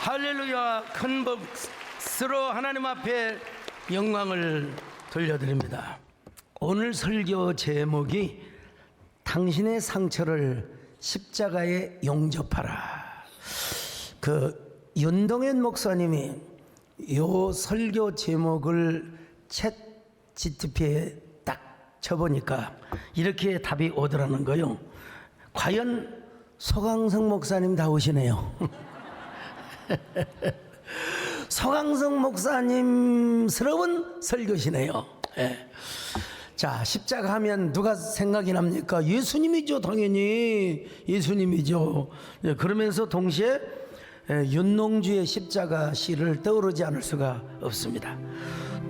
할렐루야. 큰 박수로 하나님 앞에 영광을 돌려드립니다. 오늘 설교 제목이 당신의 상처를 십자가에 용접하라. 윤동현 목사님이 요 설교 제목을 챗 GTP에 딱 쳐보니까 이렇게 답이 오더라는 거요. 과연 서강성 목사님 다우시네요. 서강성 목사님스러운 설교시네요. 예. 자, 십자가 하면 누가 생각이 납니까? 예수님이죠. 당연히 예수님이죠. 예, 그러면서 동시에 윤농주의 십자가 시를 떠오르지 않을 수가 없습니다.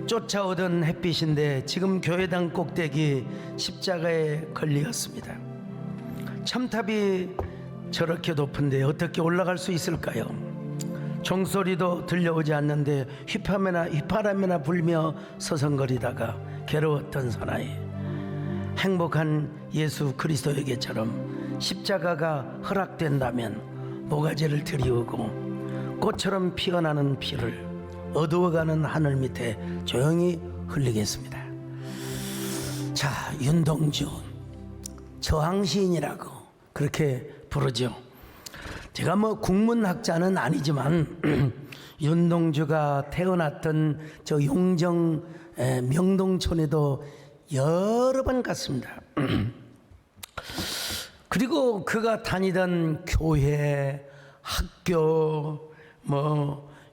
쫓아오던 햇빛인데 지금 교회당 꼭대기 십자가에 걸리었습니다. 첨탑이 저렇게 높은데 어떻게 올라갈 수 있을까요? 종소리도 들려오지 않는데 휘파람이나 불며 서성거리다가 괴로웠던 사나이, 행복한 예수 그리스도에게처럼 십자가가 허락된다면 모가지를 들이우고 꽃처럼 피어나는 피를 어두워가는 하늘 밑에 조용히 흘리겠습니다. 자, 윤동주 저항시인이라고 그렇게 부르죠. 제가 국문학자는 아니지만 윤동주가 태어났던 저 용정 명동촌에도 여러 번 갔습니다. 그리고 그가 다니던 교회, 학교,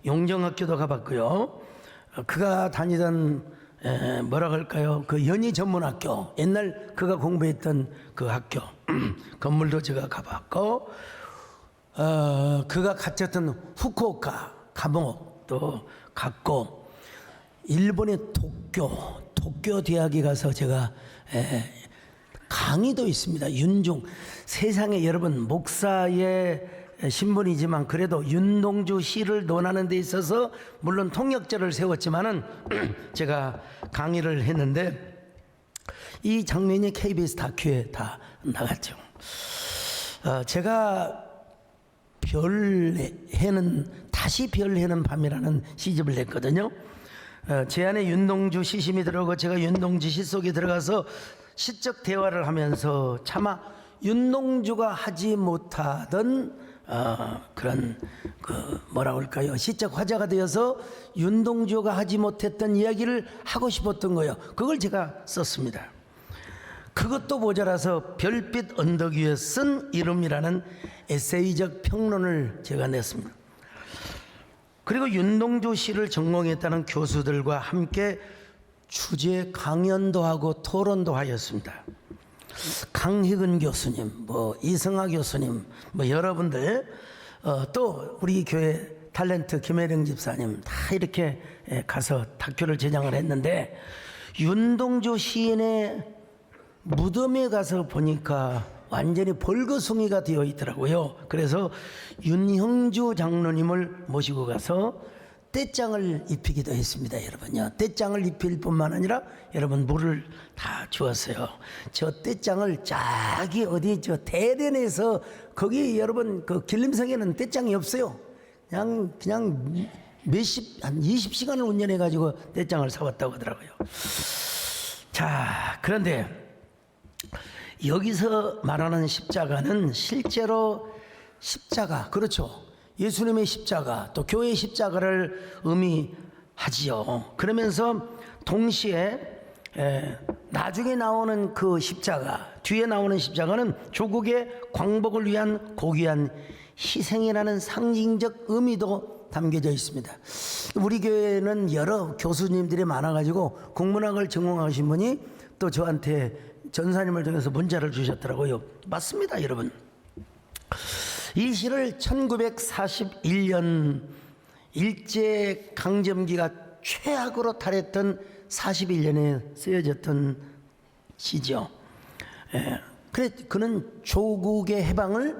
용정학교도 가봤고요. 그가 다니던 뭐라 할까요? 그 연희전문학교, 옛날 그가 공부했던 그 학교 건물도 제가 가봤고, 그가 갇혔던 후쿠오카 감옥도 갔고, 일본의 도쿄 대학에 가서 제가 강의도 있습니다. 윤중, 세상에 여러분 목사의 신분이지만 그래도 윤동주 시를 논하는 데 있어서 물론 통역자를 세웠지만은 제가 강의를 했는데 이 장면이 KBS 다큐에 다 나갔죠. 제가 다시 별해는 밤이라는 시집을 냈거든요. 제 안에 윤동주 시심이 들어오고 제가 윤동주 시 속에 들어가서 시적 대화를 하면서 차마 윤동주가 하지 못하던 그런 뭐라 할까요? 시적 화자가 되어서 윤동주가 하지 못했던 이야기를 하고 싶었던 거예요. 그걸 제가 썼습니다. 그것도 모자라서 별빛 언덕 위에 쓴 이름이라는 에세이적 평론을 제가 냈습니다. 그리고 윤동주 시를 전공했다는 교수들과 함께 주제 강연도 하고 토론도 하였습니다. 강희근 교수님, 이성하 교수님, 여러분들, 또 우리 교회 탤런트 김혜령 집사님 다 이렇게 가서 다큐를 제작을 했는데, 윤동주 시인의 무덤에 가서 보니까 완전히 벌거숭이가 되어 있더라고요. 그래서 윤형주 장로님을 모시고 가서 떼장을 입히기도 했습니다. 여러분요, 떼장을 입힐 뿐만 아니라 여러분 물을 다 주었어요. 저 떼장을 저기 어디 저 대련에서, 거기 여러분 그 길림성에는 떼장이 없어요. 그냥 한 20시간을 운전해 가지고 떼장을 사왔다고 하더라고요. 자, 그런데 여기서 말하는 십자가는 실제로 십자가, 그렇죠, 예수님의 십자가, 또 교회의 십자가를 의미하지요. 그러면서 동시에 나중에 나오는 그 십자가, 뒤에 나오는 십자가는 조국의 광복을 위한 고귀한 희생이라는 상징적 의미도 담겨져 있습니다. 우리 교회는 여러 교수님들이 많아가지고 국문학을 전공하신 분이 또 저한테 전사님을 통해서 문자를 주셨더라고요. 맞습니다, 여러분. 이 시를 1941년 일제강점기가 최악으로 달했던 41년에 쓰여졌던 시죠. 그래, 그는 조국의 해방을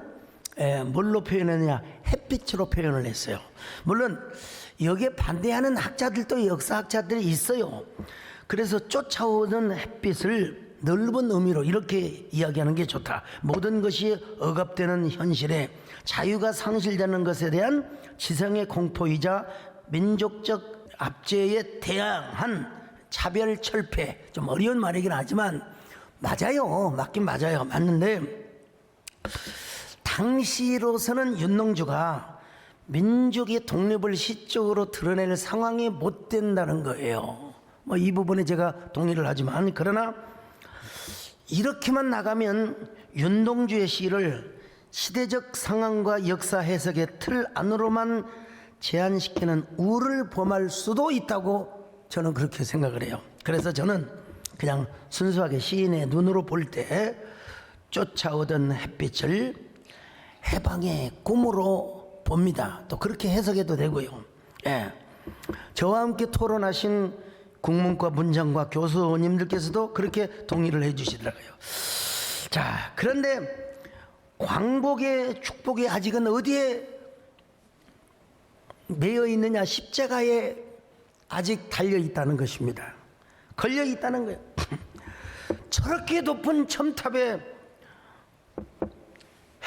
뭘로 표현했느냐? 햇빛으로 표현을 했어요. 물론 여기에 반대하는 학자들도, 역사학자들이 있어요. 그래서 쫓아오던 햇빛을 넓은 의미로 이렇게 이야기하는 게 좋다. 모든 것이 억압되는 현실에 자유가 상실되는 것에 대한 지성의 공포이자 민족적 압제에 대항한 차별 철폐. 좀 어려운 말이긴 하지만 맞아요. 맞긴 맞아요. 맞는데 당시로서는 윤동주가 민족의 독립을 시적으로 드러낼 상황이 못 된다는 거예요. 뭐 이 부분에 제가 동의를 하지만, 그러나 이렇게만 나가면 윤동주의 시를 시대적 상황과 역사 해석의 틀 안으로만 제한시키는 우를 범할 수도 있다고 저는 그렇게 생각을 해요. 그래서 저는 그냥 순수하게 시인의 눈으로 볼 때 쫓아오던 햇빛을 해방의 꿈으로 봅니다. 또 그렇게 해석해도 되고요. 예. 저와 함께 토론하신 국문과 문장과 교수님들께서도 그렇게 동의를 해 주시더라고요. 자, 그런데 광복의 축복이 아직은 어디에 매여 있느냐? 십자가에 아직 달려 있다는 것입니다. 걸려 있다는 거예요. 저렇게 높은 첨탑에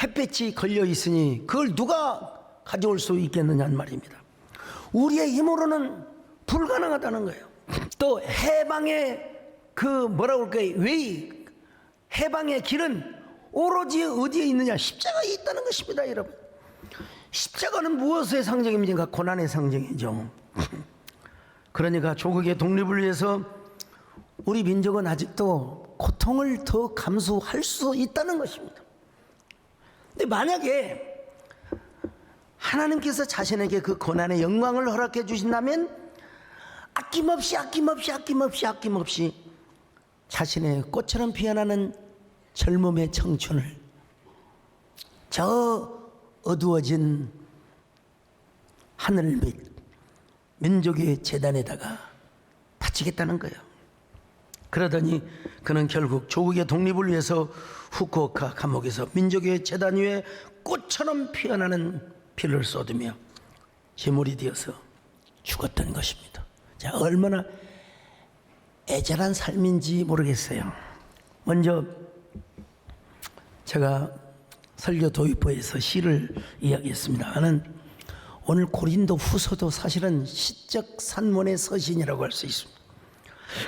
햇볕이 걸려 있으니 그걸 누가 가져올 수 있겠느냐는 말입니다. 우리의 힘으로는 불가능하다는 거예요. 또 해방의 그 뭐라고 할까요? 왜 해방의 길은 오로지 어디에 있느냐? 십자가에 있다는 것입니다, 여러분. 십자가는 무엇의 상징입니까? 고난의 상징이죠. 그러니까 조국의 독립을 위해서 우리 민족은 아직도 고통을 더 감수할 수 있다는 것입니다. 근데 만약에 하나님께서 자신에게 그 고난의 영광을 허락해 주신다면 아낌없이 자신의 꽃처럼 피어나는 젊음의 청춘을 저 어두워진 하늘 밑 민족의 재단에다가 바치겠다는 거예요. 그러더니 그는 결국 조국의 독립을 위해서 후쿠오카 감옥에서 민족의 재단 위에 꽃처럼 피어나는 피를 쏟으며 제물이 되어서 죽었던 것입니다. 자, 얼마나 애절한 삶인지 모르겠어요. 먼저 제가 설교 도입부에서 시를 이야기했습니다. 나는 오늘 고린도 후서도 사실은 시적 산문의 서신이라고 할 수 있습니다.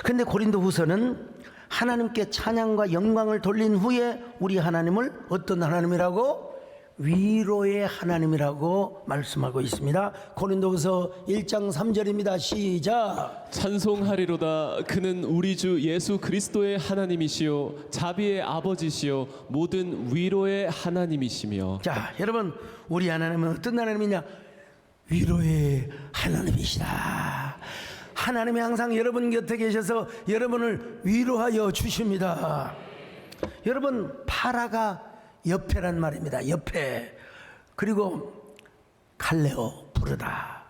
그런데 고린도 후서는 하나님께 찬양과 영광을 돌린 후에 우리 하나님을 어떤 하나님이라고? 위로의 하나님이라고 말씀하고 있습니다. 고린도후서 1장 3절입니다. 시작. 찬송하리로다. 그는 우리 주 예수 그리스도의 하나님이시요 자비의 아버지시요 모든 위로의 하나님이시며. 자, 여러분, 우리 하나님은 어떤 하나님이냐? 위로의 하나님이시다. 하나님이 항상 여러분 곁에 계셔서 여러분을 위로하여 주십니다. 여러분, 파라가 옆에란 말입니다. 옆에. 그리고 칼레오 부르다.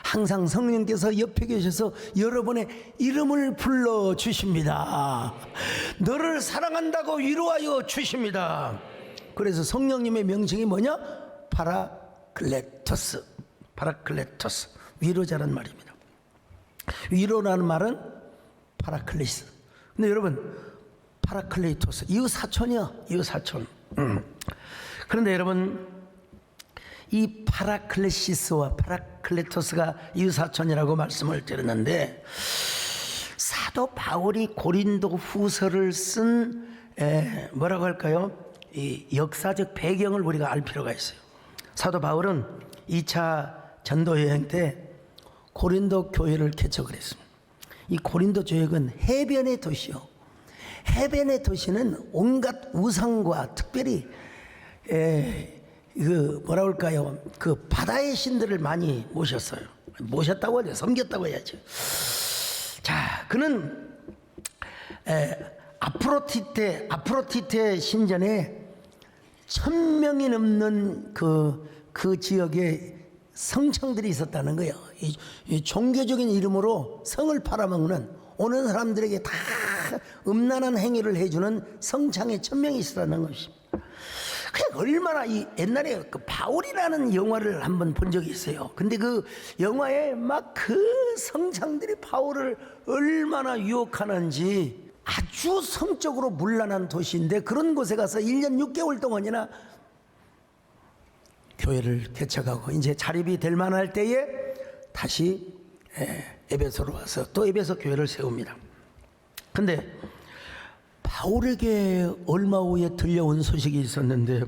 항상 성령께서 옆에 계셔서 여러분의 이름을 불러주십니다. 너를 사랑한다고 위로하여 주십니다. 그래서 성령님의 명칭이 뭐냐? 파라클레토스. 파라클레토스. 위로자란 말입니다. 위로라는 말은 파라클리스. 근데 여러분, 파라클레토스 이웃 사촌이요. 이웃 사촌. 그런데 여러분, 이 파라클레시스와 파라클레토스가 이웃 사촌이라고 말씀을 드렸는데, 사도 바울이 고린도 후서를 쓴 뭐라고 할까요? 이 역사적 배경을 우리가 알 필요가 있어요. 사도 바울은 2차 전도 여행 때 고린도 교회를 개척을 했습니다. 이 고린도 지역은 해변의 도시요. 해변의 도시는 온갖 우상과 특별히 그 뭐라 할까요? 그 바다의 신들을 많이 모셨어요. 모셨다고 하죠. 섬겼다고 해야죠. 자, 그는 아프로디테 신전에 1000명이 넘는 그 지역에 성청들이 있었다는 거예요. 이 종교적인 이름으로 성을 팔아먹는, 오는 사람들에게 다 음란한 행위를 해주는 성창에 1000명이 있었다는 것입니다. 그냥 얼마나 옛날에 그 바울이라는 영화를 한번 본 적이 있어요. 근데 그 영화에 막 그 성창들이 바울을 얼마나 유혹하는지 아주 성적으로 문란한 도시인데 그런 곳에 가서 1년 6개월 동안이나 교회를 개척하고 이제 자립이 될 만할 때에 다시 에베소로 와서 또 에베소 교회를 세웁니다. 근데 바울에게 얼마 후에 들려온 소식이 있었는데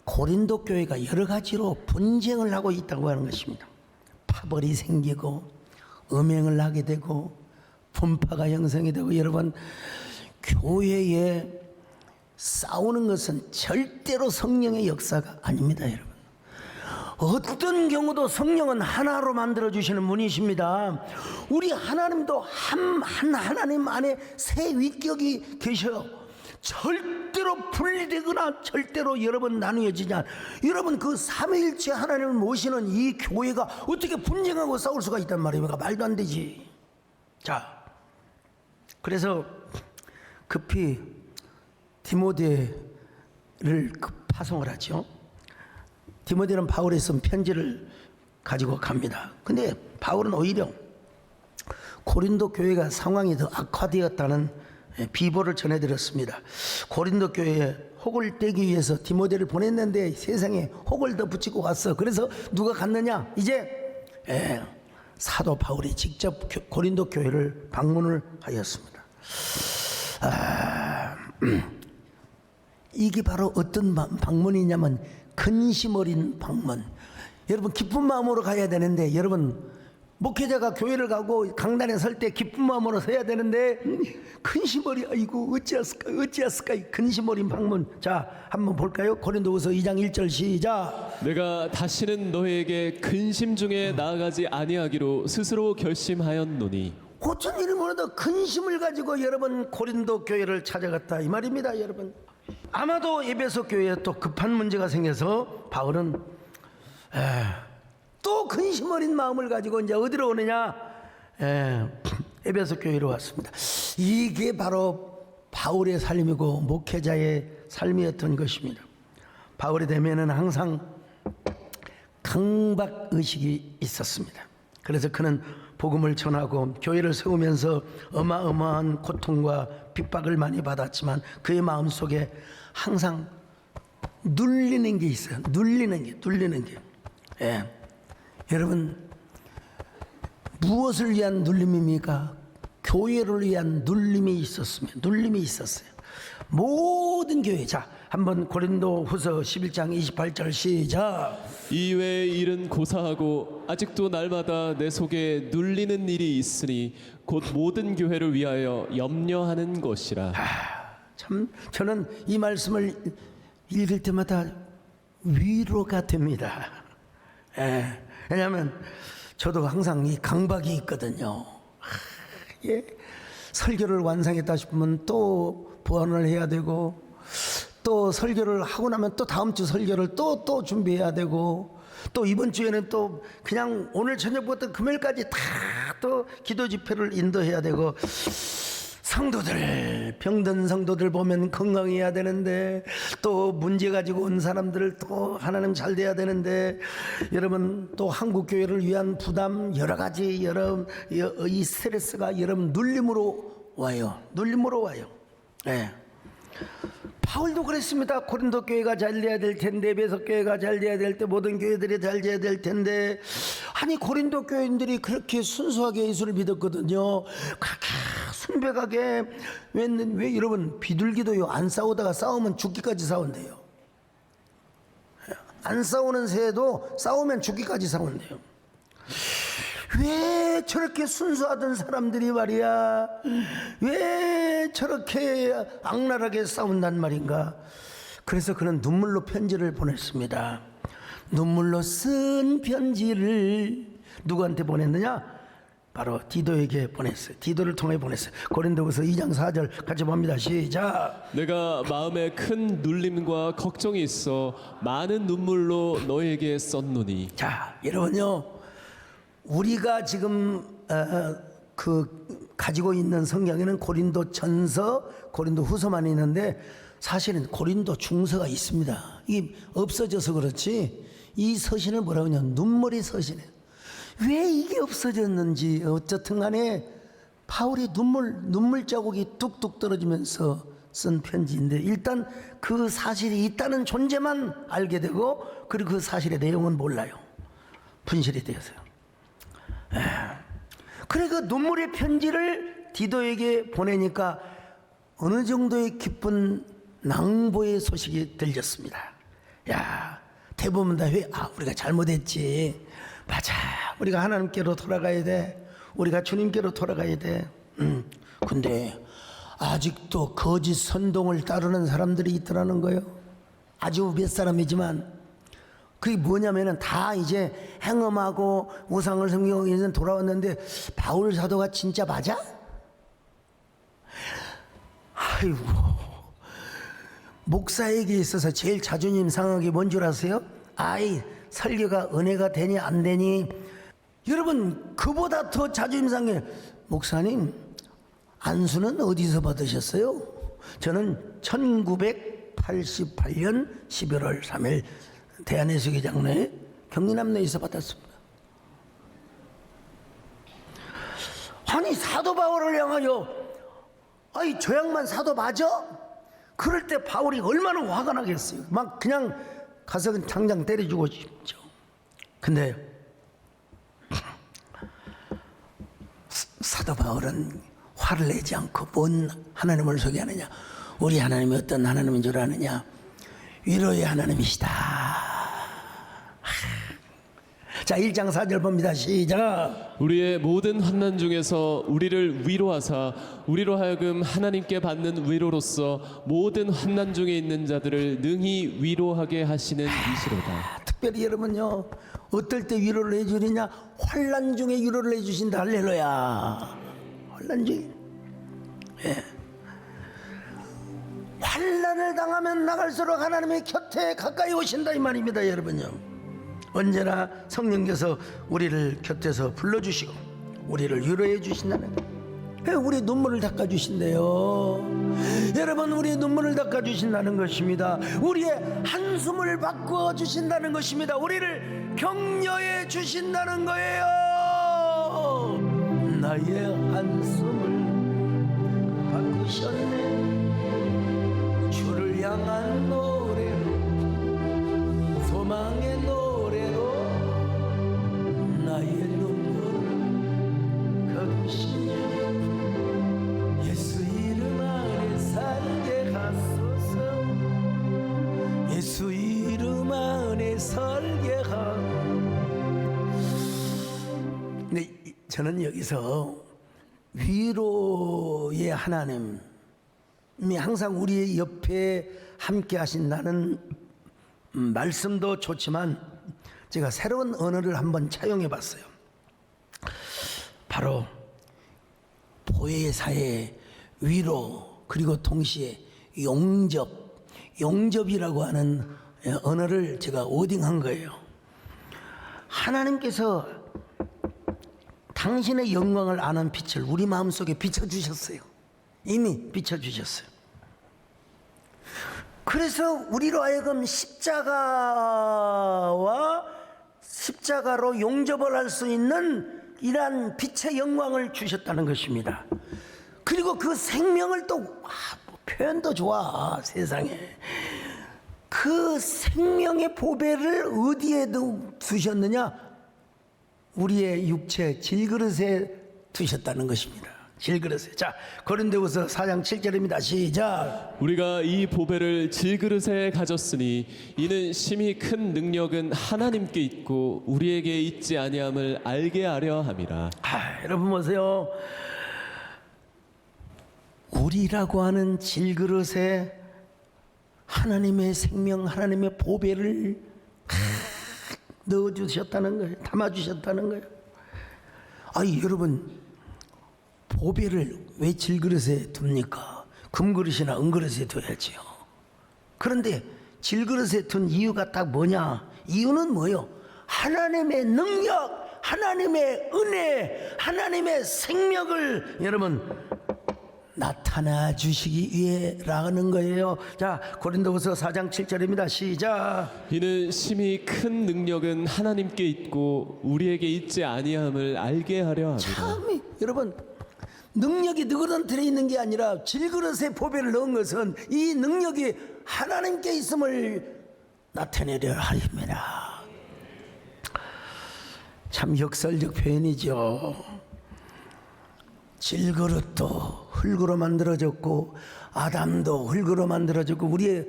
고린도 교회가 여러 가지로 분쟁을 하고 있다고 하는 것입니다. 파벌이 생기고 음행을 하게 되고 분파가 형성이 되고, 여러분 교회에 싸우는 것은 절대로 성령의 역사가 아닙니다. 여러분 어떤 경우도 성령은 하나로 만들어 주시는 분이십니다. 우리 하나님도 한 하나님 안에 세 위격이 계셔요. 절대로 분리되거나 절대로 여러분 나누어지지 않아. 여러분 그 삼위일체 하나님을 모시는 이 교회가 어떻게 분쟁하고 싸울 수가 있단 말입니까? 말도 안 되지. 자, 그래서 급히 디모데를 파송을 하죠. 디모데는 바울이 쓴 편지를 가지고 갑니다. 근데 바울은 오히려 고린도 교회가 상황이 더 악화되었다는 비보를 전해드렸습니다. 고린도 교회에 혹을 떼기 위해서 디모데를 보냈는데 세상에 혹을 더 붙이고 갔어. 그래서 누가 갔느냐? 이제 사도 바울이 직접 고린도 교회를 방문을 하였습니다. 이게 바로 어떤 방문이냐면 근심 어린 방문. 여러분 기쁜 마음으로 가야 되는데, 여러분 목회자가 교회를 가고 강단에 설 때 기쁜 마음으로 서야 되는데 근심 어린, 아이고 어찌했을까 이 근심 어린 방문. 자, 한번 볼까요? 고린도후서 2장 1절 시작. 내가 다시는 너희에게 근심 중에 나아가지 아니하기로 스스로 결심하였노니. 어쩐 일을 몰라도 근심을 가지고 여러분 고린도 교회를 찾아갔다 이 말입니다. 여러분 아마도 에베소 교회에 또 급한 문제가 생겨서 바울은 또 근심 어린 마음을 가지고 이제 어디로 오느냐? 에베소 교회로 왔습니다. 이게 바로 바울의 삶이고 목회자의 삶이었던 것입니다. 바울이 되면은 항상 강박 의식이 있었습니다. 그래서 그는 복음을 전하고 교회를 세우면서 어마어마한 고통과 핍박을 많이 받았지만 그의 마음속에 항상 눌리는 게 있어요. 눌리는 게. 여러분 무엇을 위한 눌림입니까? 교회를 위한 눌림이 있었어요. 모든 교회. 자, 한번 고린도후서 11장 28절 시작. 이외의 일은 고사하고 아직도 날마다 내 속에 눌리는 일이 있으니 곧 모든 교회를 위하여 염려하는 것이라. 참 저는 이 말씀을 읽을 때마다 위로가 됩니다. 왜냐하면 저도 항상 이 강박이 있거든요. 설교를 완성했다 싶으면 또 보완을 해야 되고, 또 설교를 하고 나면 또 다음 주 설교를 또 준비해야 되고, 또 이번 주에는 또 그냥 오늘 저녁부터 금요일까지 다 또 기도 집회를 인도해야 되고, 성도들, 병든 성도들 보면 건강해야 되는데, 또 문제 가지고 온 사람들을 또 하나님 잘 돼야 되는데, 여러분 또 한국 교회를 위한 부담 여러 가지, 여러분 이 스트레스가 여러분 눌림으로 와요. 바울도 그랬습니다. 고린도 교회가 잘 돼야 될 텐데, 에베소 교회가 잘 돼야 될 때, 모든 교회들이 잘 돼야 될 텐데, 아니 고린도 교인들이 그렇게 순수하게 예수를 믿었거든요. 그렇게 순백하게. 왜 여러분 비둘기도요 안 싸우다가 싸우면 죽기까지 싸운대요. 안 싸우는 새도 싸우면 죽기까지 싸운대요. 왜 저렇게 순수하던 사람들이 말이야, 왜 저렇게 악랄하게 싸운단 말인가? 그래서 그는 눈물로 편지를 보냈습니다. 눈물로 쓴 편지를 누구한테 보냈느냐? 바로 디도에게 보냈어요. 디도를 통해 보냈어요. 고린도후서 2장 4절 같이 봅니다. 시작. 내가 마음에 큰 눌림과 걱정이 있어 많은 눈물로 너에게 썼노니. 자, 여러분요, 우리가 지금 가지고 있는 성경에는 고린도 전서, 고린도 후서만 있는데 사실은 고린도 중서가 있습니다. 이게 없어져서 그렇지, 이 서신을 뭐라고 하냐, 눈물의 서신이에요. 왜 이게 없어졌는지 어쨌든 간에 바울이 눈물 자국이 뚝뚝 떨어지면서 쓴 편지인데 일단 그 사실이 있다는 존재만 알게 되고 그리고 그 사실의 내용은 몰라요. 분실이 되어서요. 그래 그 눈물의 편지를 디도에게 보내니까 어느 정도의 기쁜 낭보의 소식이 들렸습니다. 야, 대부분 다 우리가 잘못했지. 맞아, 우리가 하나님께로 돌아가야 돼. 우리가 주님께로 돌아가야 돼. 근데 아직도 거짓 선동을 따르는 사람들이 있더라는 거예요. 아주 몇 사람이지만 그게 뭐냐면은 다 이제 행음하고 우상을 섬기고 이제 돌아왔는데 바울 사도가 진짜 맞아? 아이고, 목사에게 있어서 제일 자존심 상한 게 뭔 줄 아세요? 아이, 설교가 은혜가 되니 안 되니. 여러분, 그보다 더 자존심 상해. 목사님, 안수는 어디서 받으셨어요? 저는 1988년 11월 3일 대한예수교 장로회 경리남로에서 받았습니다. 아니, 사도 바울을 향하여 아이, 저 양반 사도 맞아? 그럴 때 바울이 얼마나 화가 나겠어요. 막 그냥 가서 당장 때려주고 싶죠. 근데 사도 바울은 화를 내지 않고 뭔 하나님을 소개하느냐? 우리 하나님이 어떤 하나님인 줄 아느냐? 위로의 하나님이시다. 자, 1장 4절 봅니다. 시작. 우리의 모든 환난 중에서 우리를 위로하사 우리로 하여금 하나님께 받는 위로로서 모든 환난 중에 있는 자들을 능히 위로하게 하시는 이시로다. 특별히 여러분요, 어떨 때 위로를 해주느냐? 환난 중에 위로를 해주신다. 할렐루야. 환난 중에, 예. 환난을 당하면 나갈수록 하나님의 곁에 가까이 오신다 이 말입니다. 여러분요, 언제나 성령께서 우리를 곁에서 불러주시고 우리를 위로해 주신다는 거예요. 우리 눈물을 닦아주신대요. 여러분, 우리의 눈물을 닦아주신다는 것입니다. 우리의 한숨을 바꿔주신다는 것입니다. 우리를 격려해 주신다는 거예요. 나의 한숨을 바꾸셨네. 주를 향한 노래로, 소망의 노래로 나의 눈물을 거두시네. 예수 이름 안에 살게 하소서. 예수 이름 안에 살게 하. 근데 저는 여기서 위로의 하나님이 항상 우리 옆에 함께 하신다는 말씀도 좋지만 제가 새로운 언어를 한번 차용해 봤어요. 바로 보혜사의 위로, 그리고 동시에 용접이라고 하는 언어를 제가 오딩한 거예요. 하나님께서 당신의 영광을 아는 빛을 우리 마음속에 비춰주셨어요. 이미 비춰주셨어요. 그래서 우리로 하여금 십자가로 용접을 할 수 있는 이러한 빛의 영광을 주셨다는 것입니다. 그리고 그 생명을 또 표현도 좋아. 세상에 그 생명의 보배를 어디에 두셨느냐? 우리의 육체 질그릇에 두셨다는 것입니다. 질그릇에. 자, 고린도후서 4장 7절입니다. 시작. 우리가 이 보배를 질그릇에 가졌으니 이는 심히 큰 능력은 하나님께 있고 우리에게 있지 아니함을 알게 하려 함이라. 여러분 보세요. 우리라고 하는 질그릇에 하나님의 생명, 하나님의 보배를 넣어주셨다는 거예요. 담아주셨다는 거예요. 여러분, 보배를 왜 질그릇에 둡니까? 금그릇이나 은그릇에 둬야지요. 그런데 질그릇에 둔 이유가 딱 뭐냐? 이유는 뭐요? 하나님의 능력, 하나님의 은혜, 하나님의 생명을 여러분 나타나 주시기 위해라는 거예요. 자, 고린도후서 4장 7절입니다. 시작. 이는 심히 큰 능력은 하나님께 있고 우리에게 있지 아니함을 알게 하려 함이라. 참, 여러분, 능력이 너희들한테 있는 게 아니라 질그릇에 보배를 넣은 것은 이 능력이 하나님께 있음을 나타내려 하림이라. 참 역설적 표현이죠. 질그릇도 흙으로 만들어졌고 아담도 흙으로 만들어졌고 우리의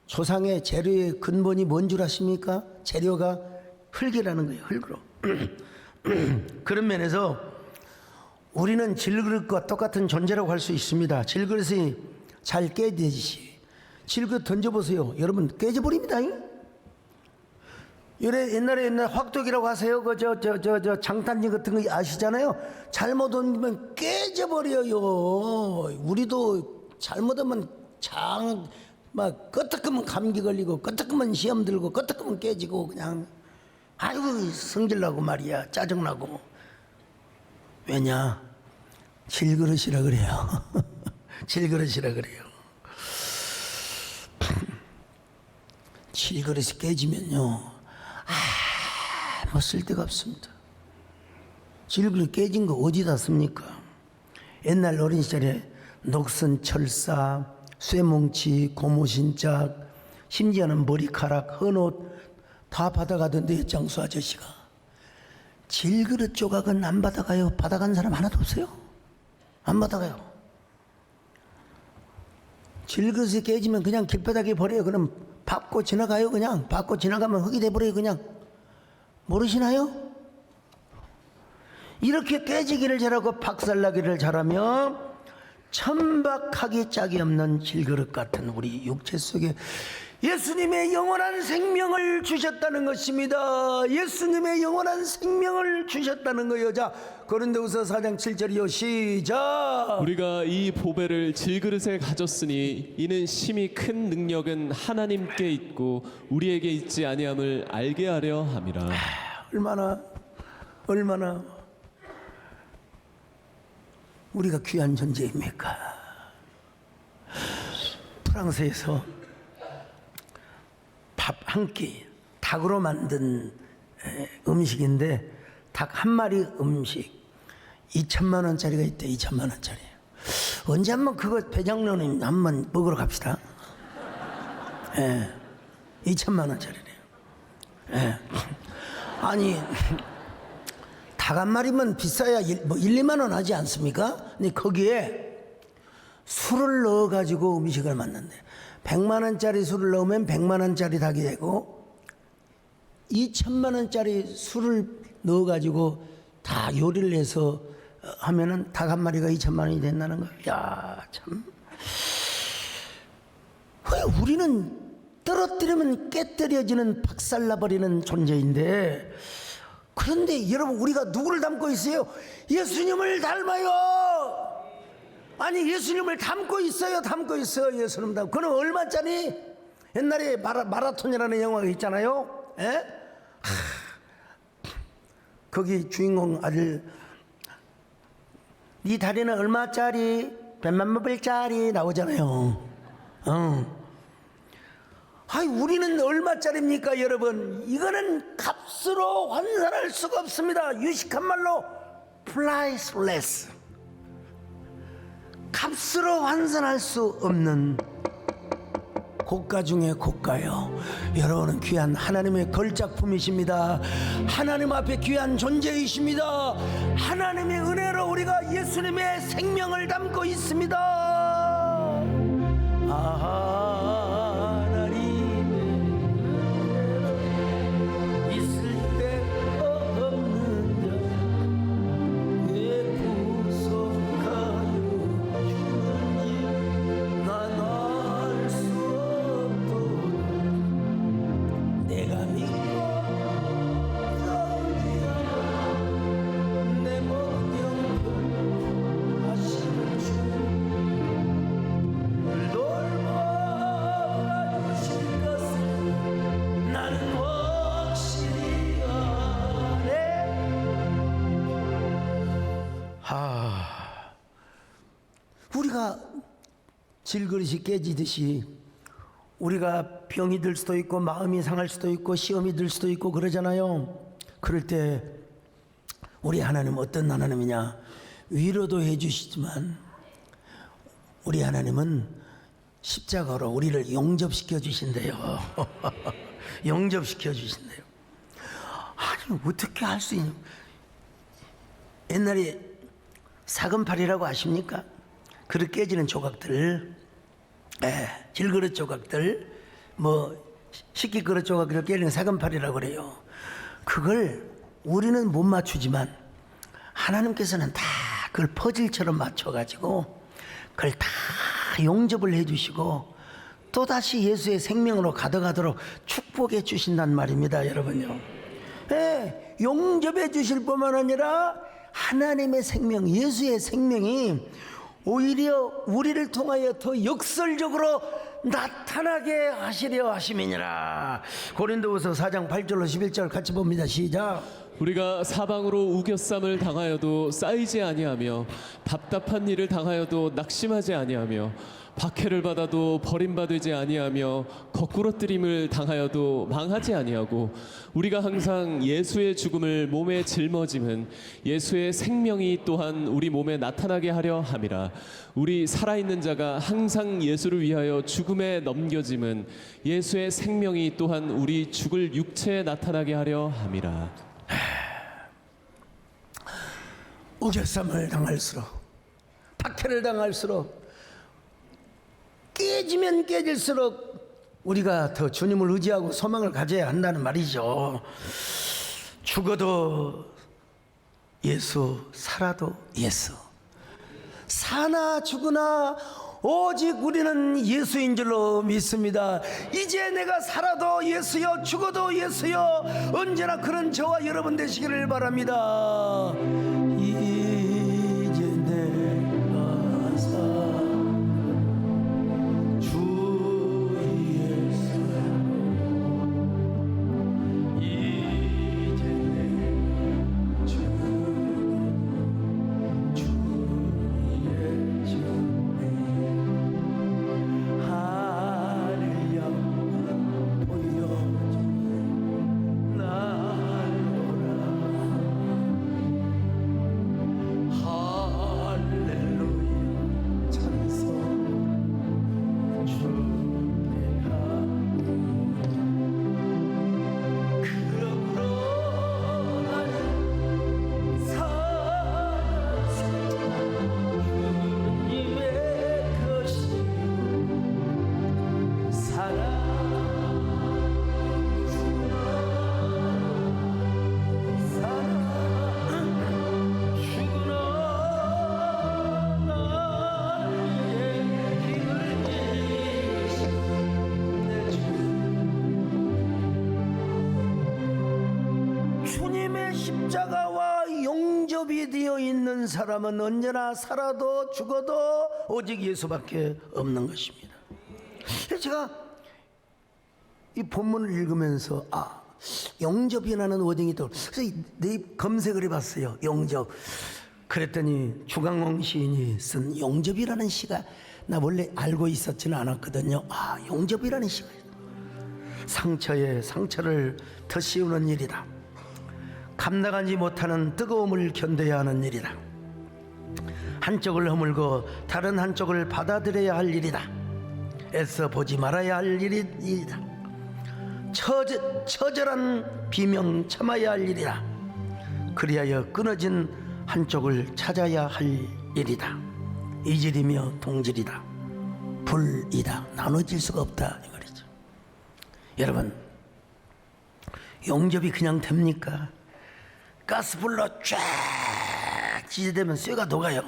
조상의 재료의 근본이 뭔 줄 아십니까? 재료가 흙이라는 거예요. 흙으로. 그런 면에서 우리는 질그릇과 똑같은 존재라고 할 수 있습니다. 질그릇이 잘 깨지듯이 질그릇 던져보세요. 여러분 깨져버립니다. 옛날에 확독이라고 하세요. 저 장단지 같은 거 아시잖아요. 잘못 던지면 깨져버려요. 우리도 잘못하면 막 끄떡하면 감기 걸리고 끄떡하면 시험 들고 끄떡하면 깨지고 그냥 아이고 성질나고 말이야 짜증나고. 왜냐? 질그릇이라 그래요. 질그릇이라 그래요. 질그릇이 깨지면요 아무 쓸데가 없습니다. 질그릇 깨진 거 어디다 씁니까? 옛날 어린 시절에 녹슨 철사, 쇠뭉치, 고무신짝, 심지어는 머리카락, 헌옷 다 받아가던데 장수 아저씨가. 질그릇 조각은 안 받아가요. 받아간 사람 하나도 없어요. 안 받아가요. 질그릇이 깨지면 그냥 길바닥에 버려요. 그럼 밟고 지나가요. 그냥 밟고 지나가면 흙이 돼버려요. 그냥. 모르시나요? 이렇게 깨지기를 잘하고 박살나기를 잘하며 천박하기 짝이 없는 질그릇 같은 우리 육체 속에 예수님의 영원한 생명을 주셨다는 것입니다. 예수님의 영원한 생명을 주셨다는 거예요. 자, 고린도후서 4장 7절이요. 시작. 우리가 이 보배를 질그릇에 가졌으니 이는 심히 큰 능력은 하나님께 있고 우리에게 있지 아니함을 알게 하려 함이라. 얼마나 우리가 귀한 존재입니까? 프랑스에서 밥 한 끼 닭으로 만든 음식인데 닭 한 마리 음식 2천만 원짜리가 있대. 2천만 원짜리. 언제 한번 그거 배장로님 한번 먹으러 갑시다. 2천만 원짜리래요. 아니 닭 한 마리면 비싸야 1, 2만 원 하지 않습니까? 근데 거기에 술을 넣어가지고 음식을 만든대. 100만 원짜리 술을 넣으면 100만 원짜리 닭이 되고 2천만 원짜리 술을 넣어가지고 다 요리를 해서 하면은 닭 한 마리가 2천만 원이 된다는 거야. 야, 참. 왜 우리는 떨어뜨리면 깨뜨려지는 박살나버리는 존재인데, 그런데 여러분 우리가 누구를 닮고 있어요? 예수님을 닮아요. 아니 예수님을 닮고 있어요. 닮고 있어요. 예수님 닮고. 그는 얼마짜리? 옛날에 마라톤이라는 영화가 있잖아요. 거기 주인공 아들 네 다리는 얼마짜리? 100만 불짜리 나오잖아요. 아이 우리는 얼마짜리입니까 여러분? 이거는 값으로 환산할 수가 없습니다. 유식한 말로 priceless. 값으로 환산할 수 없는 고가 중에 고가요. 여러분은 귀한 하나님의 걸작품이십니다. 하나님 앞에 귀한 존재이십니다. 하나님의 은혜로 우리가 예수님의 생명을 담고 있습니다. 하나님의 은혜로 있을 때 없는 자 내 구속하여 주는지 난 알 수 없도다. 내가 믿고 자기야 내 모든 영혼 하시는 주 돌보아주실 것을 나는 확실히 아네. 우리가 질그릇이 깨지듯이 우리가 병이 들 수도 있고 마음이 상할 수도 있고 시험이 들 수도 있고 그러잖아요. 그럴 때 우리 하나님 어떤 하나님이냐? 위로도 해주시지만 우리 하나님은 십자가로 우리를 용접시켜 주신대요. 용접시켜 주신대요. 아니 어떻게 할 수 있는? 옛날에 사금팔이라고 아십니까? 그릇 깨지는 조각들, 질그릇 조각들, 뭐 식기 그릇 조각들 깨지는 사금팔이라고 그래요. 그걸 우리는 못 맞추지만 하나님께서는 다 그걸 퍼즐처럼 맞춰가지고 그걸 다 용접을 해주시고 또다시 예수의 생명으로 가득하도록 축복해 주신단 말입니다, 여러분요. 용접해 주실 뿐만 아니라 하나님의 생명, 예수의 생명이 오히려 우리를 통하여 더 역설적으로 나타나게 하시려 하심이니라. 고린도후서 4장 8절로 11절 같이 봅니다. 시작. 우리가 사방으로 우겨쌈을 당하여도 쌓이지 아니하며 답답한 일을 당하여도 낙심하지 아니하며 박해를 받아도 버림받지 아니하며 거꾸러뜨림을 당하여도 망하지 아니하고 우리가 항상 예수의 죽음을 몸에 짊어짐은 예수의 생명이 또한 우리 몸에 나타나게 하려 함이라. 우리 살아있는 자가 항상 예수를 위하여 죽음에 넘겨짐은 예수의 생명이 또한 우리 죽을 육체에 나타나게 하려 함이라. 우겨쌈을 당할수록, 박해를 당할수록, 깨지면 깨질수록 우리가 더 주님을 의지하고 소망을 가져야 한다는 말이죠. 죽어도 예수, 살아도 예수. 사나 죽으나 오직 우리는 예수인 줄로 믿습니다. 이제 내가 살아도 예수여, 죽어도 예수여, 언제나 그런 저와 여러분 되시기를 바랍니다. 이제 내가 살아 주 예수, 이제 내가 주 예수 하늘 영광 보여주는 날로라. 할렐루야 찬송 주께 하니 그러므로 나는 사랑하는 주님의 것이요 주님의 십자가와 용접이 되어 있는 사람은 언제나 살아도 죽어도 오직 예수밖에 없는 것입니다. 제가 이 본문을 읽으면서 용접이라는 워딩이 또 그래서 내 검색을 해봤어요. 용접. 그랬더니 주강홍 시인이 쓴 용접이라는 시가 나 원래 알고 있었지는 않았거든요. 용접이라는 시가 상처에 상처를 더 씌우는 일이다. 감당하지 못하는 뜨거움을 견뎌야 하는 일이다. 한쪽을 허물고 다른 한쪽을 받아들여야 할 일이다. 애써 보지 말아야 할 일이다. 처절한 비명 참아야 할 일이다. 그리하여 끊어진 한쪽을 찾아야 할 일이다. 이질이며 동질이다. 불이다. 나눠질 수가 없다 이 말이죠. 여러분, 용접이 그냥 됩니까? 가스불로 쫙 지지되면 쇠가 녹아요.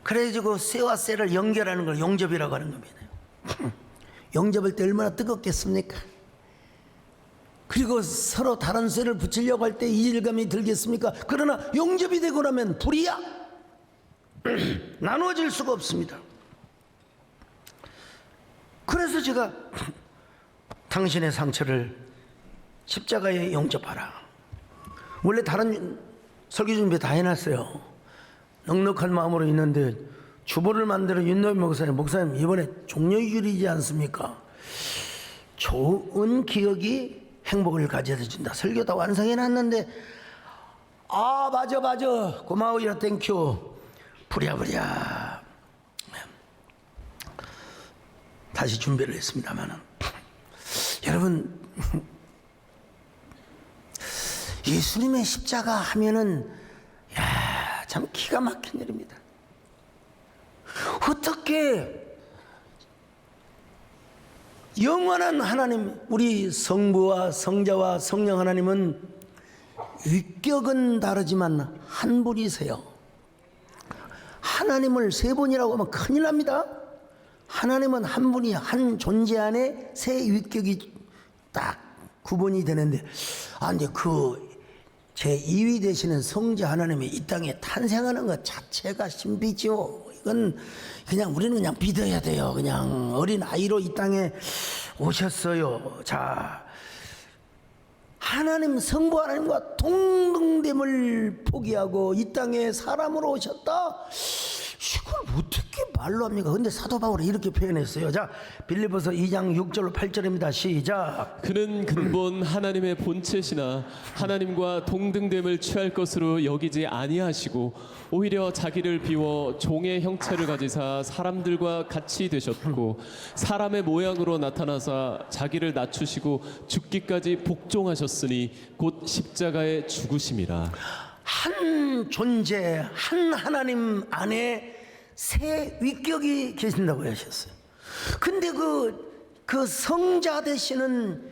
그래가지고 쇠와 쇠를 연결하는 걸 용접이라고 하는 겁니다. 용접할 때 얼마나 뜨겁겠습니까? 그리고 서로 다른 쇠를 붙이려고 할 때 이질감이 들겠습니까? 그러나 용접이 되고 나면 불이야. 나눠질 수가 없습니다. 그래서 제가 당신의 상처를 십자가에 용접하라. 원래 다른 설교 준비 다 해놨어요. 넉넉한 마음으로 있는데 주보를 만들어 윤노희 목사님 이번에 종료일이지 않습니까? 좋은 기억이 행복을 가져다 준다. 설교 다 완성해놨는데 맞아 고마워요 땡큐. 부랴부랴 다시 준비를 했습니다만은, 여러분, 예수님의 십자가 하면은 참 기가 막힌 일입니다. 어떻게 영원한 하나님, 우리 성부와 성자와 성령 하나님은 위격은 다르지만 한 분이세요. 하나님을 세 분이라고 하면 큰일 납니다. 하나님은 한 분이, 한 존재 안에 세 위격이 딱 구분이 되는데, 근데 제 2위 되시는 성자 하나님이 이 땅에 탄생하는 것 자체가 신비죠. 이건 그냥 우리는 그냥 믿어야 돼요. 그냥 어린 아이로 이 땅에 오셨어요. 자, 하나님, 성부 하나님과 동등됨을 포기하고 이 땅에 사람으로 오셨다? 이걸 어떻게 말로 합니까? 근데 사도 바울이 이렇게 표현했어요. 자, 빌립보서 2장 6절로 8절입니다. 시작. 그는 근본 하나님의 본체시나 하나님과 동등됨을 취할 것으로 여기지 아니하시고 오히려 자기를 비워 종의 형체를 가지사 사람들과 같이 되셨고 사람의 모양으로 나타나사 자기를 낮추시고 죽기까지 복종하셨으니 곧 십자가에 죽으심이라. 한 존재, 한 하나님 안에 세 위격이 계신다고 하셨어요. 근데 그 성자 되시는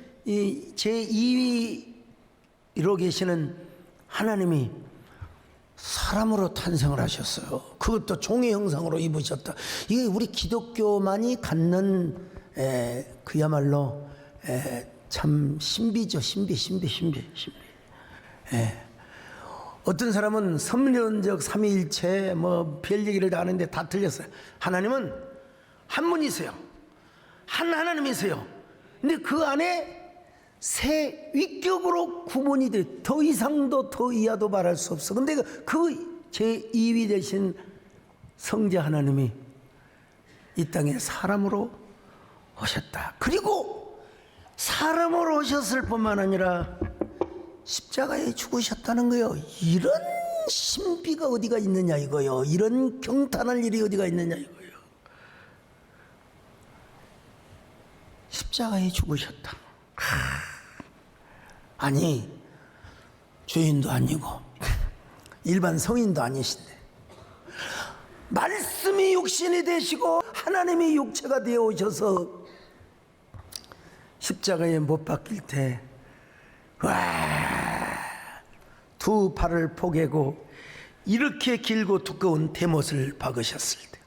제 2위로 계시는 하나님이 사람으로 탄생을 하셨어요. 그것도 종의 형상으로 입으셨다. 이게 우리 기독교만이 갖는 그야말로 참 신비죠. 신비. 어떤 사람은 성령적 삼위일체 별 얘기를 다 하는데 다 틀렸어요. 하나님은 한 분이세요. 한 하나님이세요. 근데 그 안에 세 위격으로 구분이 돼. 더 이상도 더 이하도 말할 수 없어. 근데 그 제 2위 되신 성자 하나님이 이 땅에 사람으로 오셨다. 그리고 사람으로 오셨을 뿐만 아니라 십자가에 죽으셨다는 거예요. 이런 신비가 어디가 있느냐 이거요. 이런 경탄할 일이 어디가 있느냐 이거요. 십자가에 죽으셨다. 아니, 주인도 아니고 일반 성인도 아니신데 말씀이 육신이 되시고 하나님이 육체가 되어 오셔서 십자가에 못 박힐 때 두 팔을 포개고 이렇게 길고 두꺼운 대못을 박으셨을 때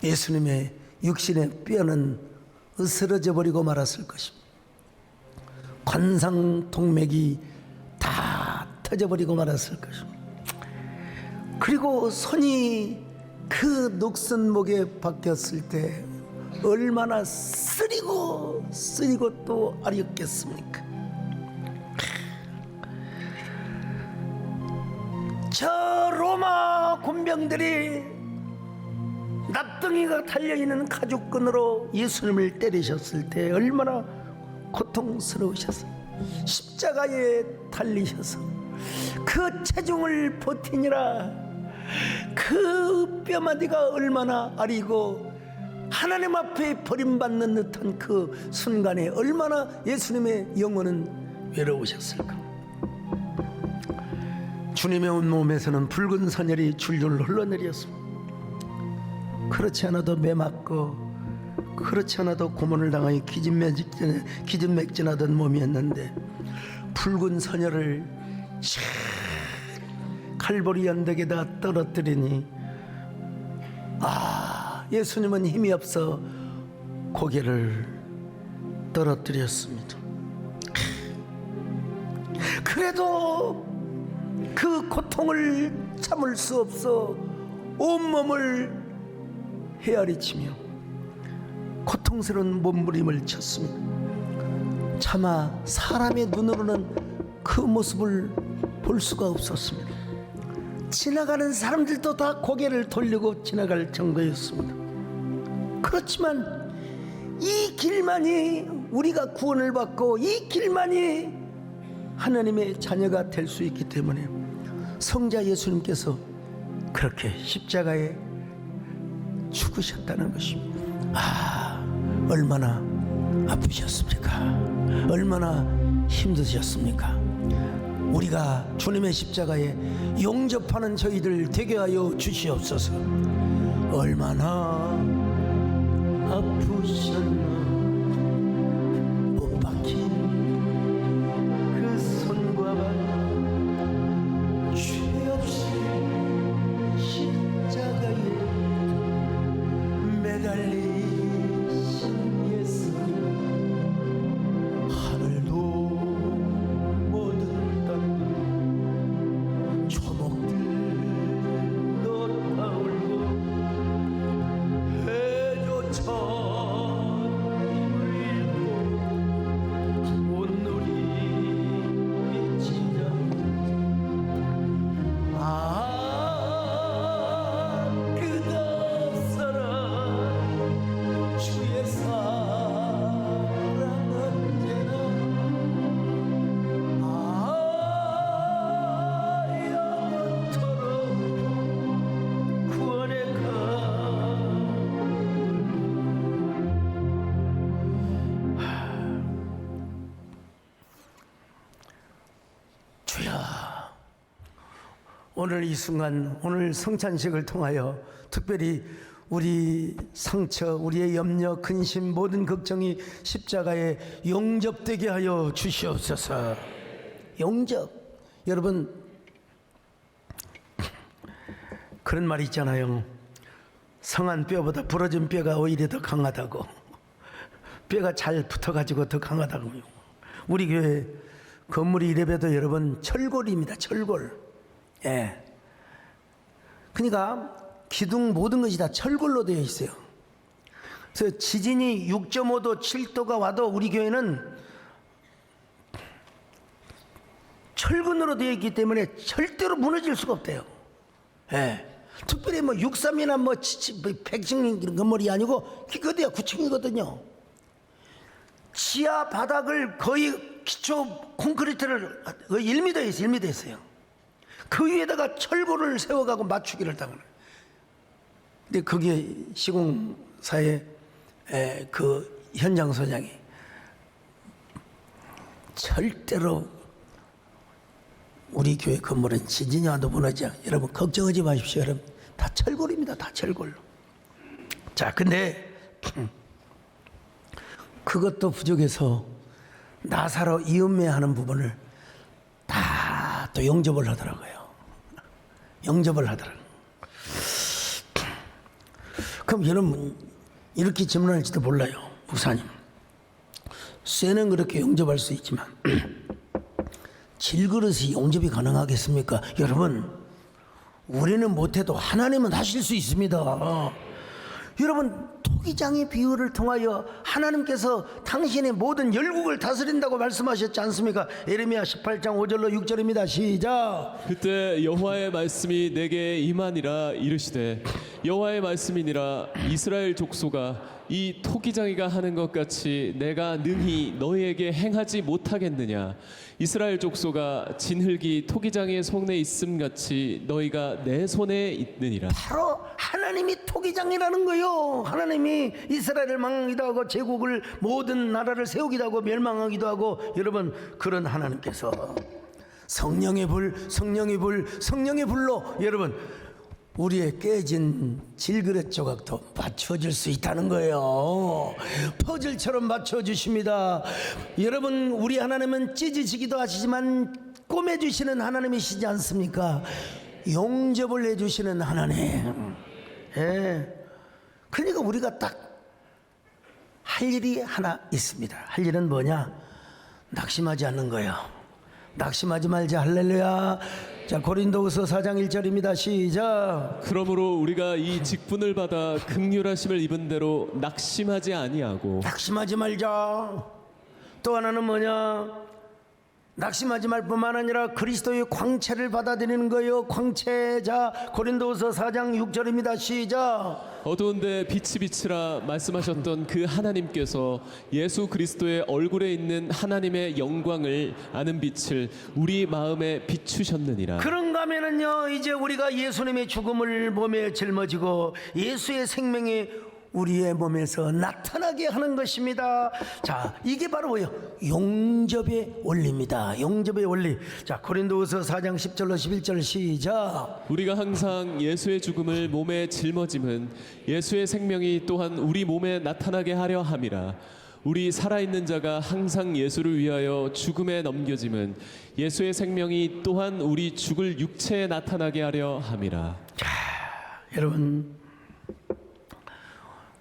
예수님의 육신의 뼈는 으스러져 버리고 말았을 것입니다. 관상동맥이 다 터져버리고 말았을 것입니다. 그리고 손이 그 녹슨 목에 박혔을 때 얼마나 쓰리고 또 아렸겠습니까? 저 로마 군병들이 납덩이가 달려있는 가죽끈으로 예수님을 때리셨을 때 얼마나 고통스러우셨어요. 십자가에 달리셔서 그 체중을 버티니라 그 뼈마디가 얼마나 아리고 하나님 앞에 버림받는 듯한 그 순간에 얼마나 예수님의 영혼은 외로우셨을까. 주님의 온몸에서는 붉은 선혈이 줄줄 흘러내렸습니다. 그렇지 않아도 매맞고 그렇지 않아도 고문을 당하여 기진맥진하던 몸이었는데 붉은 선혈을 칼보리 언덕에다 떨어뜨리니 예수님은 힘이 없어 고개를 떨어뜨렸습니다. 그래도 그 고통을 참을 수 없어 온몸을 헤아리치며 고통스러운 몸부림을 쳤습니다. 차마 사람의 눈으로는 그 모습을 볼 수가 없었습니다. 지나가는 사람들도 다 고개를 돌리고 지나갈 정도였습니다. 그렇지만 이 길만이 우리가 구원을 받고 이 길만이 하나님의 자녀가 될 수 있기 때문에 성자 예수님께서 그렇게 십자가에 죽으셨다는 것입니다. 얼마나 아프셨습니까? 얼마나 힘드셨습니까? 우리가 주님의 십자가에 용접하는 저희들 되게 하여 주시옵소서. 얼마나 아프셨나. 못 박힌 그 손과 발, 죄 없이 십자가에 매달리신 예수. 하늘도 모든 땅도 초목들도 타올고 해조차 힘을 잃고 온누리 비치자. 끝없어라 주의 사랑 언제나 영원토록 구원의 가. 주야, 오늘 이 순간, 오늘 성찬식을 통하여 특별히 우리 상처, 우리의 염려, 근심, 모든 걱정이 십자가에 용접되게 하여 주시옵소서. 용접. 여러분, 그런 말이 있잖아요. 성한 뼈보다 부러진 뼈가 오히려 더 강하다고. 뼈가 잘 붙어가지고 더 강하다고요. 우리 교회 건물이 이래봬도 여러분 철골입니다. 철골. 예. 그러니까 기둥 모든 것이 다 철골로 되어 있어요. 그래서 지진이 6.5도, 7도가 와도 우리 교회는 철근으로 되어 있기 때문에 절대로 무너질 수가 없대요. 예. 특별히 뭐 63이나 뭐 100층 건물이 아니고 기껏해야 9층이거든요. 지하 바닥을 거의 기초 콘크리트를 1m 있어요. 1m 있어요. 그 위에다가 철골을 세워가고 맞추기를 당하는. 근데 거기에 시공사의 그 현장 소장이 절대로 우리 교회 건물은 지진이 와도 무너져. 여러분 걱정하지 마십시오. 여러분 다 철골입니다. 다 철골. 자, 근데 그것도 부족해서 나사로 이음매하는 부분을 다 또 용접을 하더라고요. 용접을 하더라고요. 그럼 여러분 이렇게 질문할지도 몰라요. 목사님, 쇠는 그렇게 용접할 수 있지만 질그릇이 용접이 가능하겠습니까? 여러분, 우리는 못해도 하나님은 하실 수 있습니다. 여러분, 토기장의 비유를 통하여 하나님께서 당신의 모든 열국을 다스린다고 말씀하셨지 않습니까? 에레미야 18장 5절로 6절입니다. 시작. 그때 여호와의 말씀이 내게 임하니라. 이르시되 여호와의 말씀이니라. 이스라엘 족속아, 이 토기장이가 하는 것 같이 내가 능히 너희에게 행하지 못하겠느냐. 이스라엘 족속아, 진흙이 토기장의 손에 있음 같이 너희가 내 손에 있느니라. 바로 하나님이 토기장이라는 거요. 하나님이 이스라엘을 망하기도 하고 제국을 모든 나라를 세우기도 하고 멸망하기도 하고. 여러분, 그런 하나님께서 성령의 불, 성령의 불, 성령의 불로 여러분 우리의 깨진 질그릇 조각도 맞춰줄 수 있다는 거예요. 퍼즐처럼 맞춰주십니다. 여러분, 우리 하나님은 찢어지기도 하시지만 꼬매주시는 하나님이시지 않습니까? 용접을 해주시는 하나님. 예. 그러니까 우리가 딱 할 일이 하나 있습니다. 할 일은 뭐냐? 낙심하지 않는 거예요. 낙심하지 말자. 할렐루야. 자, 고린도후서 4장 1절입니다. 시작. 그러므로 우리가 이 직분을 받아 긍휼하심을 입은 대로 낙심하지 아니하고. 낙심하지 말자. 또 하나는 뭐냐? 낙심하지 말 뿐만 아니라 그리스도의 광채를 받아들이는 거예요. 광채. 자, 고린도후서 4장 6절입니다. 시작. 어두운데 빛이 비치라 말씀하셨던 그 하나님께서 예수 그리스도의 얼굴에 있는 하나님의 영광을 아는 빛을 우리 마음에 비추셨느니라. 그런가 하면은요, 이제 우리가 예수님의 죽음을 몸에 짊어지고 예수의 생명이 우리의 몸에서 나타나게 하는 것입니다. 자, 이게 바로 뭐예요? 용접의 원리입니다. 용접의 원리. 자, 고린도후서 4장 10절로 11절 시작. 우리가 항상 예수의 죽음을 몸에 짊어짐은 예수의 생명이 또한 우리 몸에 나타나게 하려 함이라. 우리 살아있는 자가 항상 예수를 위하여 죽음에 넘겨짐은 예수의 생명이 또한 우리 죽을 육체에 나타나게 하려 함이라. 여러분,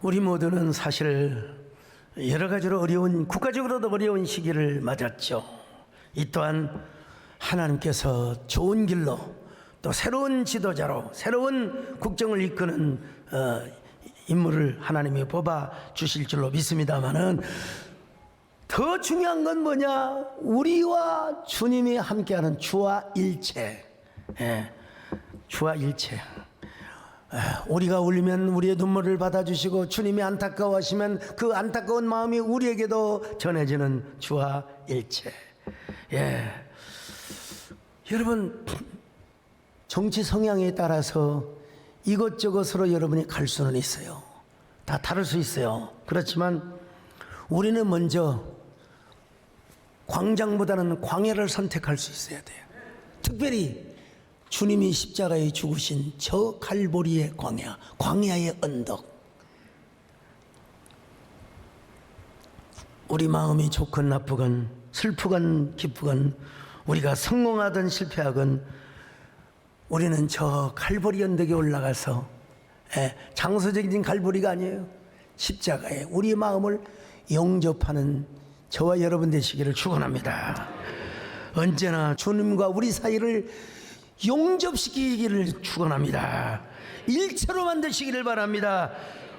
우리 모두는 사실 여러 가지로 어려운, 국가적으로도 어려운 시기를 맞았죠. 이 또한 하나님께서 좋은 길로 또 새로운 지도자로 새로운 국정을 이끄는 인물을 하나님이 뽑아 주실 줄로 믿습니다마는, 더 중요한 건 뭐냐? 우리와 주님이 함께하는 주와 일체. 주와 일체. 우리가 울리면 우리의 눈물을 받아주시고, 주님이 안타까워하시면 그 안타까운 마음이 우리에게도 전해지는 주와 일체. 여러분, 정치 성향에 따라서 이것저것으로 여러분이 갈 수는 있어요. 다 다를 수 있어요. 그렇지만 우리는 먼저 광장보다는 광야를 선택할 수 있어야 돼요. 특별히 주님이 십자가에 죽으신 저 갈보리의 광야, 광야의 언덕. 우리 마음이 좋건 나쁘건, 슬프건 기쁘건, 우리가 성공하든 실패하건, 우리는 저 갈보리 언덕에 올라가서, 장소적인 갈보리가 아니에요, 십자가에 우리 마음을 영접하는 저와 여러분 되시기를 축원합니다. 언제나 주님과 우리 사이를 용접시키기를 축원합니다. 일체로 만드시기를 바랍니다.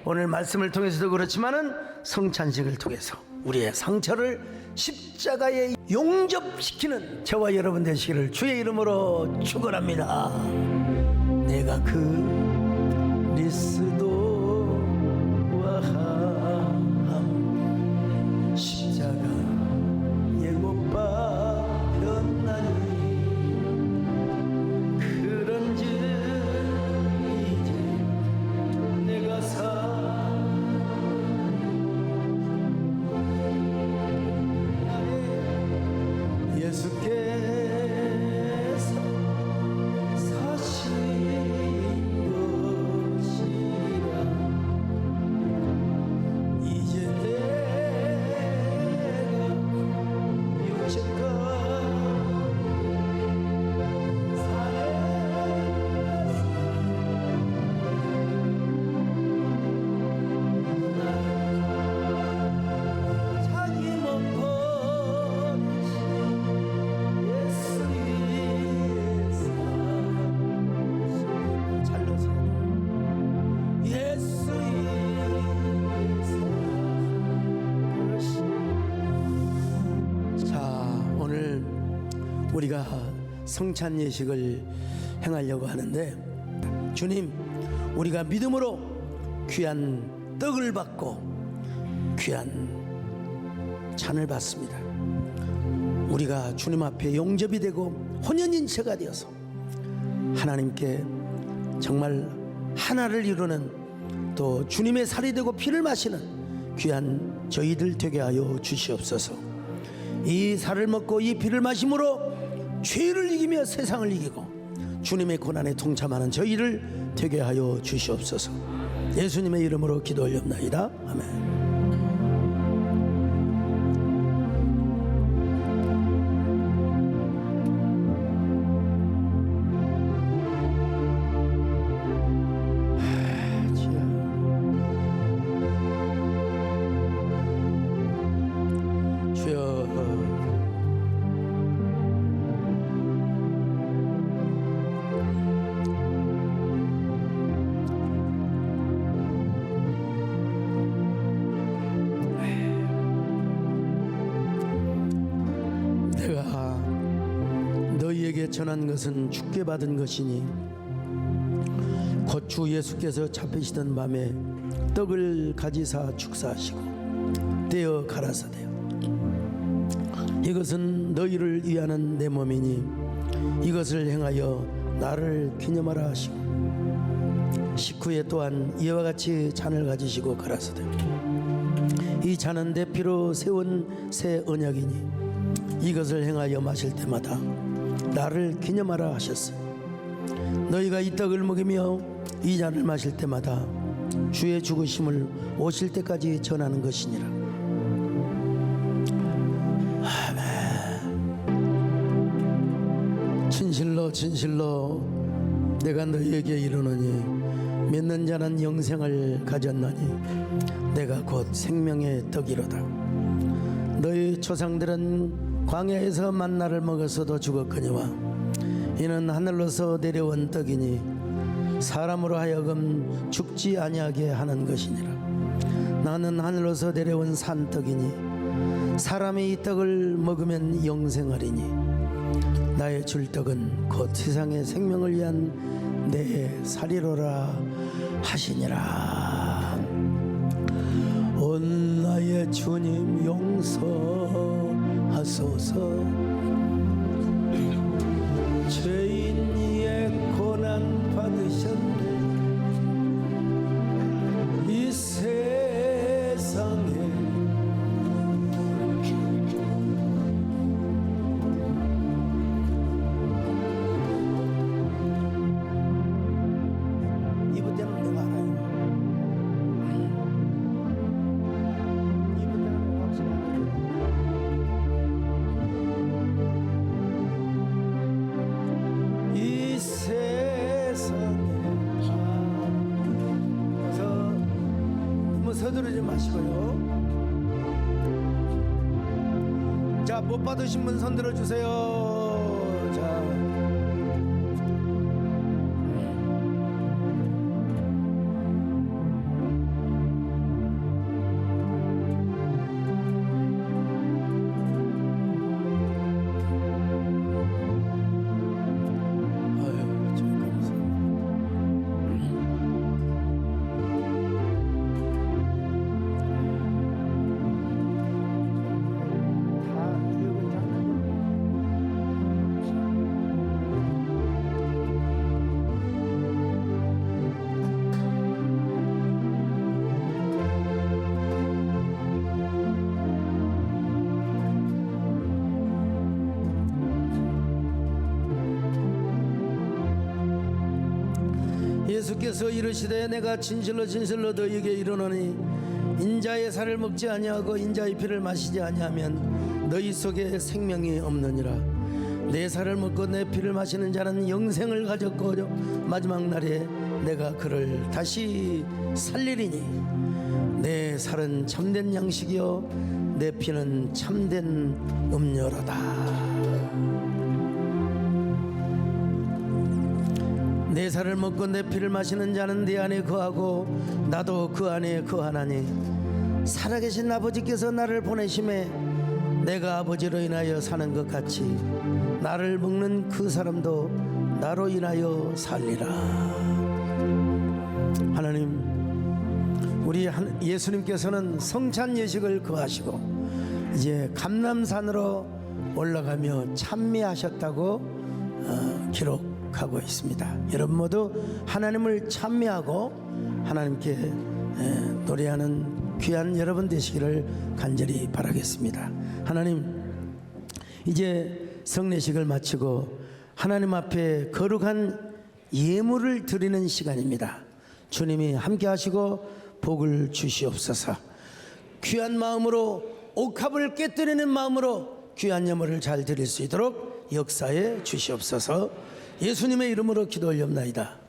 오늘 말씀을 통해서도 그렇지만은 성찬식을 통해서 우리의 상처를 십자가에 용접시키는 저와 여러분 되시기를 주의 이름으로 축원합니다. 내가 그리스도와 함 십자가에 못 박혔나니, 그런즉 이제 내가 예수께서 사신 것이라. 이제 내가 육체가 자기 몸 버리신 오늘 우리가 성찬 예식을 행하려고 하는데, 주님, 우리가 믿음으로 귀한 떡을 받고 귀한 잔을 받습니다. 우리가 주님 앞에 용접이 되고 혼연인체가 되어서 하나님께 정말 하나를 이루는, 또 주님의 살이 되고 피를 마시는 귀한 저희들 되게 하여 주시옵소서. 이 살을 먹고 이 피를 마심으로 죄를 이기며 세상을 이기고 주님의 고난에 동참하는 저희를 되게 하여 주시옵소서. 예수님의 이름으로 기도 올렵나이다. 아멘. 내가 너희에게 전한 것은 주께 받은 것이니 곧 곧 주 예수께서 잡히시던 밤에 떡을 가지사 축사하시고 떼어 가라사대요. 이것은 너희를 위하는 내 몸이니 이것을 행하여 나를 기념하라 하시고 식후에 또한 이와 같이 잔을 가지시고 가라사대 이 잔은 내 피로 세운 새 언약이니 이것을 행하여 마실 때마다 나를 기념하라 하셨어요. 너희가 이 떡을 먹으며 이 잔을 마실 때마다 주의 죽으심을 오실 때까지 전하는 것이니라. 아멘. 진실로 진실로 내가 너희에게 이르노니 믿는 자는 영생을 가졌나니 내가 곧 생명의 떡이로다. 너희 조상들은 광야에서 만나를 먹었어도 죽었거니와 이는 하늘로서 내려온 떡이니 사람으로 하여금 죽지 아니하게 하는 것이니라. 나는 하늘로서 내려온 산떡이니 사람이 이 떡을 먹으면 영생하리니 나의 줄 떡은 곧 세상의 생명을 위한 내 살이로라 하시니라. 온 나의 주님 용서하소서. 죄인의 고난 받으셨네. 이 세상에 이번 때는 내가 알아요. 이번 때는 확실히 알아요. 이 세상에 그래서 너무 서두르지 마시고요. 자, 못 받으신 분 손 들어주세요. 자, 예수께서 이르시되 내가 진실로 진실로 너희에게 이르노니 인자의 살을 먹지 아니하고 인자의 피를 마시지 아니하면 너희 속에 생명이 없느니라. 내 살을 먹고 내 피를 마시는 자는 영생을 가졌고 마지막 날에 내가 그를 다시 살리리니 내 살은 참된 양식이요 내 피는 참된 음료로다. 내 살을 먹고 내 피를 마시는 자는 내 안에 거하고 나도 그 안에 거하나니 살아계신 아버지께서 나를 보내심에 내가 아버지로 인하여 사는 것 같이 나를 먹는 그 사람도 나로 인하여 살리라. 하나님, 우리 예수님께서는 성찬 예식을 거하시고 이제 감람산으로 올라가며 찬미하셨다고 기록하고 있습니다. 여러분 모두 하나님을 찬미하고 하나님께 노래하는 귀한 여러분 되시기를 간절히 바라겠습니다. 하나님, 이제 성례식을 마치고 하나님 앞에 거룩한 예물을 드리는 시간입니다. 주님이 함께 하시고 복을 주시옵소서. 귀한 마음으로, 옥합을 깨뜨리는 마음으로 귀한 예물을 잘 드릴 수 있도록 역사해 주시옵소서. 예수님의 이름으로 기도 올렵나이다.